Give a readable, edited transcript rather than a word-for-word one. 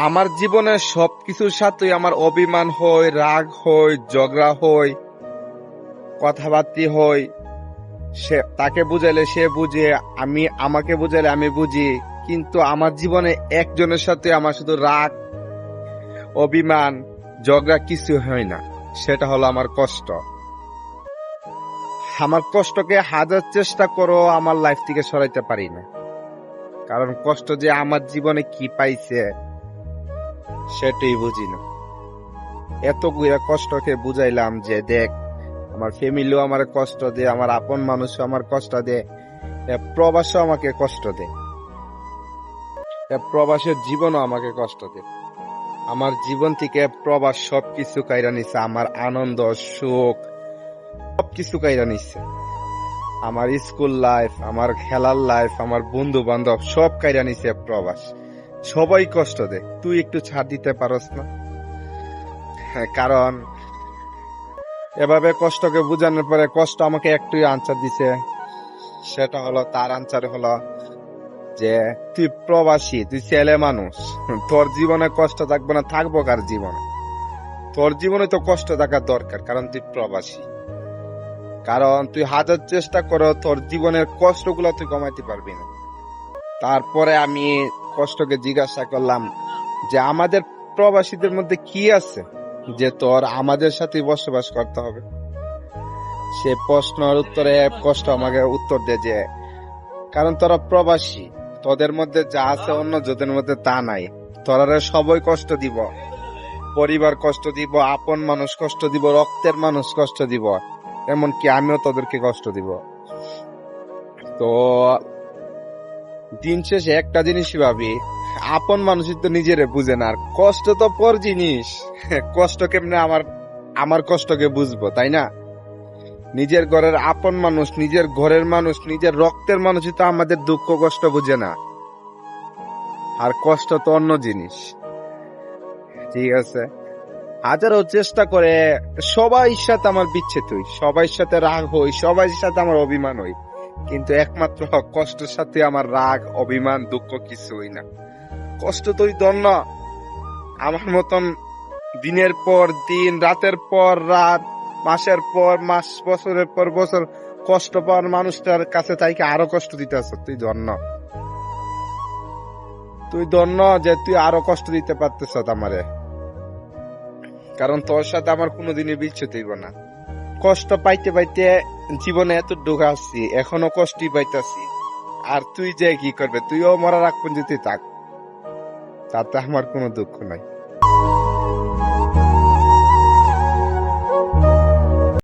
আমার জীবনের সবকিছুর সাথেই আমার অভিমান হয়, রাগ হয়, ঝগড়া হয়, কথাবার্তি হয়। সে তাকে বুঝাইলে সে বুঝে, আমাকে বুঝাইলে আমি বুঝি। কিন্তু আমার জীবনে একজনের সাথে আমার শুধু রাগ, অভিমান, ঝগড়া কিছু হয় না। সেটা হলো আমার কষ্ট। আমার কষ্টকে হাজার চেষ্টা করো আমার লাইফ থেকে সরাইতে পারি না। কারণ কষ্ট যে আমার জীবনে কি পাইছে সেটাই বুঝি না। এত গুয়া কষ্টকে বুঝাইলাম যে দেখ, আমার ফ্যামিলিও আমার কষ্ট দেয়, আমার আপন মানুষও আমার কষ্ট দেয়, প্রবাসও আমাকে কষ্ট দেয়, প্রবাসের জীবনও আমাকে কষ্ট দেয়। আমার জীবন থেকে প্রবাস সবকিছু কাইরা নিচ্ছে, আমার আনন্দ, সুখ সবকিছু কাইরা নিচ্ছে। আমার স্কুল লাইফ, আমার খেলার লাইফ, আমার বন্ধু বান্ধব সব কাইরা নিচ্ছে প্রবাস। সবাই কষ্ট দেয়, তুই একটু ছাড় দিতে পারস না? হ্যাঁ, কারণ এভাবে কষ্টকে বোঝানোর পরে কষ্ট আমাকে একটুই আনসার দিছে। সেটা হলো, তার আনসার হলো যে তুই প্রবাসী, তুই ছেলে মানুষ, তোর জীবনে কষ্ট থাকবে না, থাকবো কার জীবনে? তোর জীবনে তো কষ্ট থাকার দরকার, কারণ তুই প্রবাসী। কারণ তুই হাজার চেষ্টা করো, তোর জীবনের কষ্টগুলো তুই কমাইতে পারবি না। তারপরে আমি কষ্টকে জিজ্ঞাসা করলাম যে আমাদের প্রবাসীদের মধ্যে কি আছে যে তোর আমাদের সাথে বসবাস করতে হবে? সে প্রশ্নের উত্তরে কষ্ট আমাকে উত্তর দেয় যে কারণ তোরা প্রবাসী, তোদের মধ্যে যা আছে অন্য যাদের মধ্যে তা নাই। তোরা সবাই কষ্ট দিব, পরিবার কষ্ট দিব, আপন মানুষ কষ্ট দিব, রক্তের মানুষ কষ্ট দিব, এমনকি আমিও তোদেরকে কষ্ট দিব। তো দিন শেষে একটা জিনিসই ভাবি, আপন মানুষই তো নিজেরে বুঝে না, আর কষ্ট তো পর জিনিস। কষ্ট কেমনে আমার কষ্টকে বুঝবো, তাই না? নিজের ঘরের আপন মানুষ, নিজের ঘরের মানুষ, নিজের রক্তের মানুষই তো আমাদের দুঃখ কষ্ট বুঝে না। আর কষ্ট তো অন্য জিনিস। ঠিক আছে, হাজারো চেষ্টা করে সবাই সাথে আমার বিচ্ছেদ হই, সবাই সাথে রাগ হই, সবাই সাথে আমার অভিমান হই, কিন্তু একমাত্র কষ্টের সাথে আমার রাগ, অভিমান, দুঃখ কিছু হই না। কষ্ট তুই দন্য আমার মতন দিনের পর দিন, রাতের পর রাত, মাসের পর মাস, বছরের পর বছর কষ্ট পাওয়ার মানুষটার কাছে তাইকে আরো কষ্ট দিতে আস। তুই ধন্য যে তুই আরো কষ্ট দিতে পারতেছ আমারে, কারণ তোর সাথে আমার কোনোদিনই বিচ্ছেদ হইব না। কষ্ট পাইতে পাইতে জীবনে এত ঢুকাচ্ছি, এখনো কষ্টই পাইতাছি। আর তুই যে কি করবে, তুইও মরার আগ পর্যন্ত থাক, তাতে আমার কোনো দুঃখ নাই।